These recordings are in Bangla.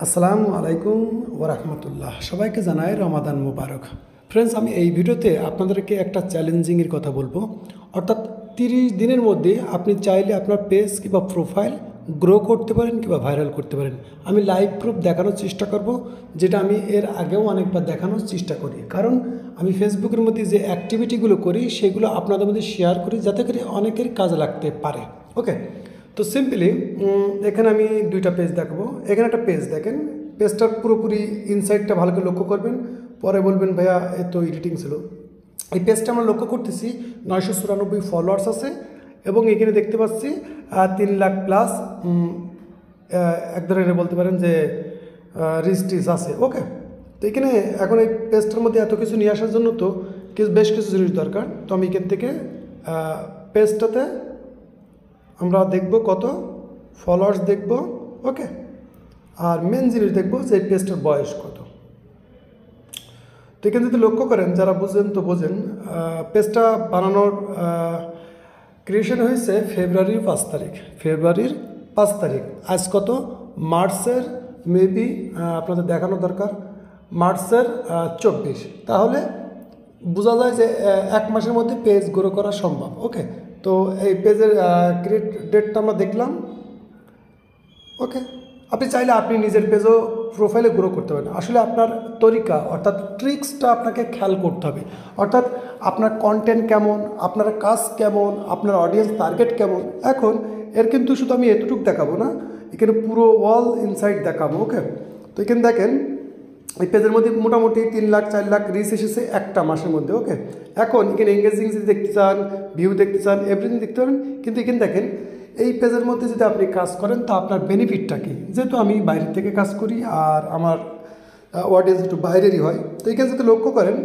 আসসালামু আলাইকুম ওয়া রাহমাতুল্লাহ। সবাইকে জানাই রমাদান মুবারক। ফ্রেন্ডস, আমি এই ভিডিওতে আপনাদেরকে একটা চ্যালেঞ্জিংয়ের কথা বলবো। অর্থাৎ 30 দিনের মধ্যে আপনি চাইলে আপনার পেজ কিংবা প্রোফাইল গ্রো করতে পারেন কিংবা ভাইরাল করতে পারেন। আমি লাইভ প্রুফ দেখানোর চেষ্টা করব, যেটা আমি এর আগেও অনেকবার দেখানোর চেষ্টা করি। কারণ আমি ফেসবুকের মধ্যে যে অ্যাক্টিভিটিগুলো করি সেগুলো আপনাদের মধ্যে শেয়ার করি, যাতে করে অনেকের কাজে লাগতে পারে। ওকে, তো সিম্পলি এখানে আমি দুইটা পেজ দেখাবো। এখানে একটা পেজ দেখেন, পেজটার পুরোপুরি ইনসাইডটা ভালো করে লক্ষ্য করবেন, পরে বলবেন ভাইয়া এ তো এডিটিং ছিল। এই পেজটা আমরা লক্ষ্য করতেছি 994 ফলোয়ার্স আছে এবং এখানে দেখতে পাচ্ছি 3 লাখ প্লাস এক ধরনের বলতে পারেন যে রিস্টিস আছে। ওকে, তো এখানে এখন এই পেজটার মধ্যে এত কিছু নিয়ে আসার জন্য তো বেশ কিছু জিনিস দরকার। তো আমি এখান থেকে পেজটাতে আমরা দেখব কত ফলোয়ার্স দেখব। ওকে, আর মেন জিনিস দেখব যে এই পেজটার বয়স কত। তো এখানে যদি লক্ষ্য করেন, যারা বুঝেন তো বোঝেন, পেজটা বানানোর ক্রিয়েশন হয়েছে ফেব্রুয়ারির 5 তারিখ। ফেব্রুয়ারির 5 তারিখ। আজ কত? মার্চের মেবি আপনাদের দেখানো দরকার মার্চের 24। তাহলে বোঝা যায় যে 1 মাসের মধ্যে পেজ গ্রো করা সম্ভব। ওকে, তো এই পেজের ক্রিয়েট ডেটটা আমরা দেখলাম। ওকে, আপনি চাইলে আপনি নিজের পেজও প্রোফাইলে গ্রো করতে পারেন। আসলে আপনার তরিকা অর্থাৎ ট্রিক্সটা আপনাকে খেয়াল করতে হবে। অর্থাৎ আপনার কন্টেন্ট কেমন, আপনার কাজ কেমন, আপনার অডিয়েন্স টার্গেট কেমন। এখন এর কিন্তু শুধু আমি এতটুকু দেখাবো না, এখানে পুরো অল ইনসাইড দেখাবো। ওকে, তো এখানে দেখেন এই পেজের মধ্যে মোটামুটি 3 লাখ 4 লাখ রিচ এসেছে একটা মাসের মধ্যে। ওকে, এখন এখানে এঙ্গেজিং যদি দেখতে চান, ভিউ দেখতে চান, এভরিথিং দেখতে পারেন। কিন্তু এখানে দেখেন এই পেজের মধ্যে যদি আপনি কাজ করেন তা আপনার বেনিফিটটা কী? যেহেতু আমি বাইরের থেকে কাজ করি আর আমার অডিয়েন্স একটু বাইরেরই হয়, তো এখানে যদি লক্ষ্য করেন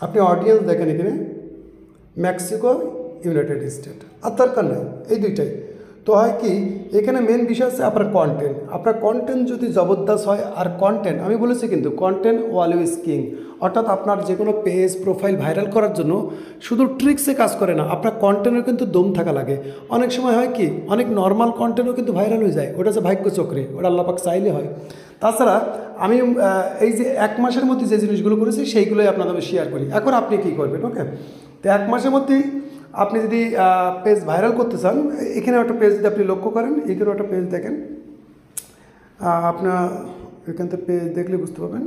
আপনি অডিয়েন্স দেখেন এখানে মেক্সিকো, ইউনাইটেড স্টেট, আর দরকার নাই, এই দুইটাই। তো হয় কি, এখানে মেন বিষয় হচ্ছে আপনার কন্টেন্ট। আপনার কন্টেন্ট যদি জবরদস্ত হয়, আর কন্টেন্ট আমি বলেছি কিন্তু কন্টেন্ট অলওয়েজ কিং। অর্থাৎ আপনার যে কোনো পেজ প্রোফাইল ভাইরাল করার জন্য শুধু ট্রিক্সে কাজ করে না, আপনার কন্টেন্টের কিন্তু দম থাকা লাগে। অনেক সময় হয় কি, অনেক নর্মাল কন্টেন্টও কিন্তু ভাইরাল হয়ে যায়, ওটা হচ্ছে ভাগ্য চক্রে, ওটা আল্লাহ পাক চাইলে হয়। তাছাড়া আমি এই যে 1 মাসের মধ্যে যে জিনিসগুলো করেছি সেইগুলোই আপনাদের শেয়ার করি। এখন আপনি কী করবেন? ওকে, তো 1 মাসের মধ্যেই আপনি যদি পেজ ভাইরাল করতে চান, এখানে একটা পেজ যদি আপনি লক্ষ্য করেন, এখানেও একটা পেজ দেখেন, আপনার এখান থেকে পেজ দেখলে বুঝতে পারবেন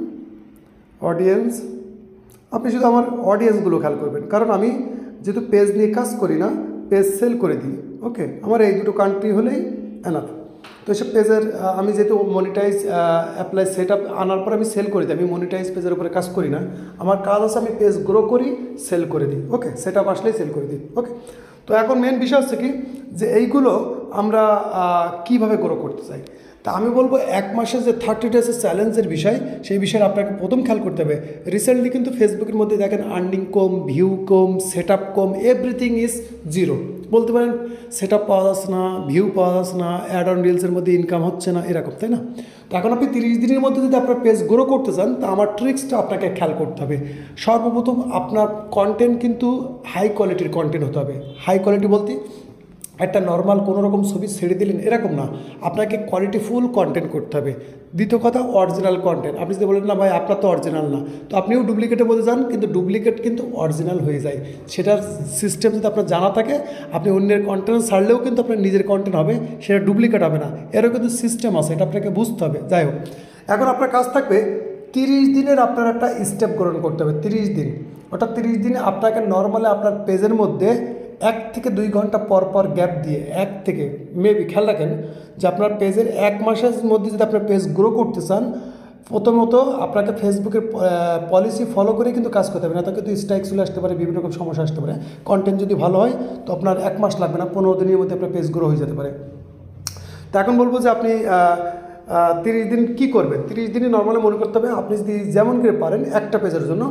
অডিয়েন্স। আপনি শুধু আমার অডিয়েন্সগুলো খেয়াল করবেন, কারণ আমি যেহেতু পেজ নিয়ে কাজ করি না, পেজ সেল করে দিই। ওকে, আমার এই দুটো কান্ট্রি হলেই এনাফ। তো এসব পেজের আমি যেহেতু মনিটাইজ অ্যাপ্লাই সেট আপ আনার পর আমি সেল করে দিই, আমি মনিটাইজ পেজের উপরে কাজ করি না। আমার কাজ আছে আমি পেজ গ্রো করি, সেল করে দিই। ওকে, সেট আপ আসলেই সেল করে দিই। ওকে, তো এখন মেন বিষয় হচ্ছে কি, যে এইগুলো আমরা কীভাবে গ্রো করতে চাই। তা আমি বলবো 1 মাসের যে 30 ডেজের চ্যালেঞ্জের বিষয়, সেই বিষয়ে আপনাকে প্রথম খেয়াল করতে হবে। রিসেন্টলি কিন্তু ফেসবুকের মধ্যে দেখেন earning com, view com, set up com, everything is zero. বলতে পারেন সেট আপ পাওয়া যাচ্ছে না, ভিউ পাওয়া যাচ্ছে না, অ্যাড অন রিলসের মধ্যে ইনকাম হচ্ছে না, এরকম, তাই না? তো এখন আপনি 30 দিনের মধ্যে যদি আপনার পেজ গ্রো করতে চান, তা আমার ট্রিক্সটা আপনাকে খেয়াল করতে হবে। সর্বপ্রথম আপনার কন্টেন্ট কিন্তু হাই কোয়ালিটির কন্টেন্ট হতে হবে। হাই কোয়ালিটি বলতে একটা নর্মাল কোনো রকম ছবি ছেড়ে দিলেন এরকম না, আপনাকে কোয়ালিটিফুল কন্টেন্ট করতে হবে। দ্বিতীয় কথা, অরিজিনাল কন্টেন্ট। আপনি যদি বলেন না ভাই আপনার তো অরিজিনাল না, তো আপনিও ডুপ্লিকেটে বলে যান, কিন্তু ডুপ্লিকেট কিন্তু অরিজিনাল হয়ে যায়। সেটার সিস্টেম যদি আপনার জানা থাকে, আপনি অন্যের কন্টেন্ট ছাড়লেও কিন্তু আপনার নিজের কন্টেন্ট হবে, সেটা ডুপ্লিকেট হবে না। এরও কিন্তু সিস্টেম আছে, এটা আপনাকে বুঝতে হবে। যাই হোক, এখন আপনার কাজ থাকবে 30 দিনের আপনার একটা স্টেপ গ্রহণ করতে হবে। 30 দিন, অর্থাৎ 30 দিনে আপনাকে নর্মালি আপনার পেজের মধ্যে 1 থেকে 2 ঘন্টা পর পর গ্যাপ দিয়ে, 1 থেকে মেবি খেয়াল রাখেন যে আপনার পেজের 1 মাসের মধ্যে যদি আপনার পেজ গ্রো করতে চান, প্রথমত আপনাকে ফেসবুকের পলিসি ফলো করে কিন্তু কাজ করতে হবে, না তো কিন্তু স্ট্রাইক চলে আসতে পারে, বিভিন্ন রকম সমস্যা আসতে পারে। কন্টেন্ট যদি ভালো হয় তো আপনার 1 মাস লাগবে না, 15 দিনের মধ্যে আপনার পেজ গ্রো হয়ে যেতে পারে। তো এখন বলবো যে আপনি 30 দিন কী করবেন। 30 দিনে নর্মালি মনে করতে হবে আপনি যদি যেমন করে পারেন একটা পেজের জন্য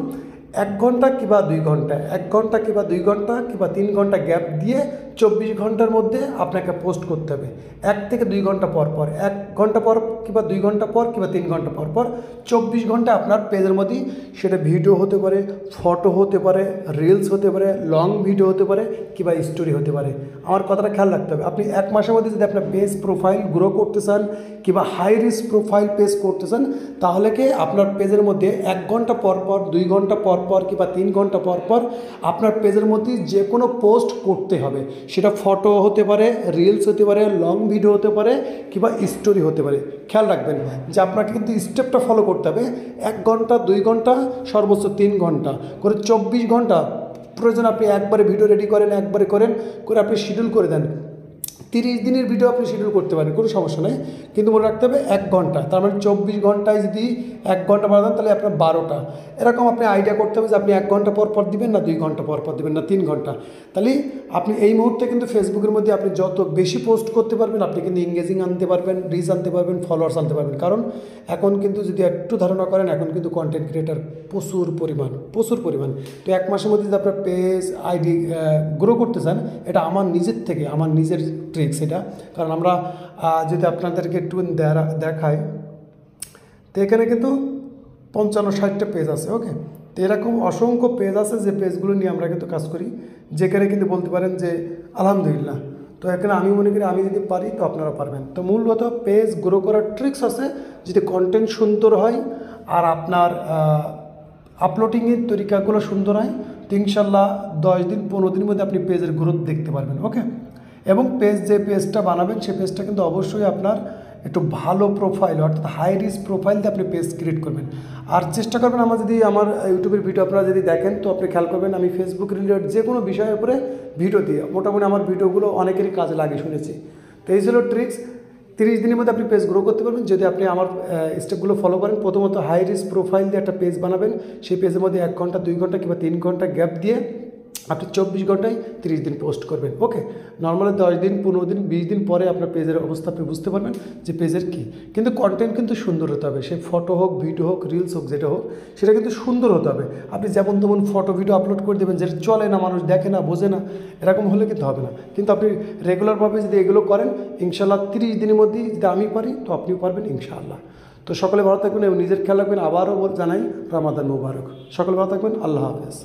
1 ঘন্টা কিংবা 2 ঘন্টা, 1 ঘন্টা কিংবা 2 ঘন্টা কিংবা 3 ঘন্টা গ্যাপ দিয়ে 24 ঘন্টার মধ্যে আপনাকে পোস্ট করতে হবে। 1 থেকে 2 ঘন্টা পর পর, 1 ঘন্টা পর কিংবা 2 ঘন্টা পর কিংবা 3 ঘন্টা পর পর 24 ঘন্টা আপনার পেজের মধ্যে সেটা ভিডিও হতে পারে, ফটো হতে পারে, রিলস হতে পারে, লং ভিডিও হতে পারে কিংবা স্টোরি হতে পারে। আমার কথাটা খেয়াল রাখতে হবে। আপনি 1 মাসের মধ্যে যদি আপনার পেজ প্রোফাইল গ্রো করতে চান কিংবা হাই রিস্ক প্রোফাইল পেজ করতে চান, তাহলে কি আপনার পেজের মধ্যে 1 ঘন্টা পর পর, 2 ঘন্টা পর পর কিংবা 3 ঘন্টা পর পর আপনার পেজের মধ্যে যে কোনো পোস্ট করতে হবে। সেটা ফটো হতে পারে, রিলস হতে পারে, লং ভিডিও হতে পারে কিংবা স্টোরি হতে পারে। খেয়াল রাখবেন যে আপনাকে কিন্তু স্টেপটা ফলো করতে হবে। 1 ঘন্টা, 2 ঘন্টা, সর্বোচ্চ 3 ঘন্টা করে 24 ঘন্টা প্রয়োজন আপনি একবারে ভিডিও রেডি করেন, একবারে করে আপনি শিডিউল করে দেন। 30 দিনের ভিডিও আপনি শিডিউল করতে পারেন, কোনো সমস্যা নেই, কিন্তু মনে রাখতে হবে 1 ঘন্টা। তার মানে 24 ঘন্টায় যদি 1 ঘন্টা বাড়ান তাহলে আপনার 12টা। এরকম আপনি আইডিয়া করতে হবে যে আপনি 1 ঘন্টা পর পর দিবেন না 2 ঘন্টা পর পর দিবেন না 3 ঘন্টা। তাহলে আপনি এই মুহূর্তে কিন্তু ফেসবুকের মধ্যে আপনি যত বেশি পোস্ট করতে পারবেন, আপনি কিন্তু এঙ্গেজিং আনতে পারবেন, রিচ আনতে পারবেন, ফলোয়ার্স আনতে পারবেন। কারণ এখন কিন্তু যদি একটু ধারণা করেন, এখন কিন্তু কন্টেন্ট ক্রিয়েটার প্রচুর পরিমাণ। তো 1 মাসের মধ্যে যদি আপনার পেজ আইডি গ্রো করতে চান, এটা আমার নিজের ট্রিক্স এটা। কারণ আমরা যদি আপনাদেরকে একটু দেখাই, তো এখানে কিন্তু 55-60টা পেজ আছে। ওকে, তো এরকম অসংখ্য পেজ আছে যে পেজগুলো নিয়ে আমরা কিন্তু কাজ করি, যেখানে কিন্তু বলতে পারেন যে আলহামদুলিল্লাহ। তো এখানে আমি মনে করি আমি যদি পারি তো আপনারা পারবেন। তো মূলত পেজ গ্রো করার ট্রিক্স আছে, যদি কন্টেন্ট সুন্দর হয় আর আপনার আপলোডিংয়ের তরিকাগুলো সুন্দর হয়, তো ইনশাল্লাহ 10 দিন 15 দিনের মধ্যে আপনি পেজের গ্রোথ দেখতে পারবেন। ওকে, এবং যে পেজটা বানাবেন সেই পেজটা কিন্তু অবশ্যই আপনার একটু ভালো প্রোফাইল, অর্থাৎ হাই রিস্ক প্রোফাইল দিয়ে আপনি পেজ ক্রিয়েট করবেন। আর চেষ্টা করবেন, আমার ইউটিউবের ভিডিও আপনারা যদি দেখেন, তো আপনি খেয়াল করবেন আমি ফেসবুক রিলেটেড যে কোনো বিষয়ের উপরে ভিডিও দিই। মোটামুটি আমার ভিডিওগুলো অনেকেরই কাজে লাগে শুনেছি। তো এই ছিল ট্রিক্স। 30 দিনের মধ্যে আপনি পেজ গ্রো করতে পারবেন যদি আপনি আমার স্টেপগুলো ফলো করেন। প্রথমত হাই রিস্ক প্রোফাইল দিয়ে একটা পেজ বানাবেন। সেই পেজের মধ্যে 1 ঘন্টা, 2 ঘন্টা কিংবা 3 ঘন্টা গ্যাপ দিয়ে আপনি 24 ঘন্টায় 30 দিন পোস্ট করবেন। ওকে, নর্মালি 10 দিন, 15 দিন, 20 দিন পরে আপনার পেজের অবস্থা আপনি বুঝতে পারবেন যে পেজের কী। কিন্তু কন্টেন্ট কিন্তু সুন্দর হতে হবে, সে ফটো হোক, ভিডিও হোক, রিলস হোক, যেটা হোক সেটা কিন্তু সুন্দর হতে হবে। আপনি যেমন তেমন ফটো ভিডিও আপলোড করে দেবেন, যেটা চলে না, মানুষ দেখে না, বোঝে না, এরকম হলে কিন্তু হবে না। কিন্তু আপনি রেগুলারভাবে যদি এগুলো করেন, ইনশাল্লাহ 30 দিনের মধ্যেই যদি আমি পারি তো আপনিও পারবেন ইনশাআল্লাহ। তো সকলে ভালো থাকবেন এবং নিজের খেয়াল রাখবেন। আবারও জানাই রমাদান মুবারক। সকলে ভালো থাকবেন। আল্লাহ হাফেজ।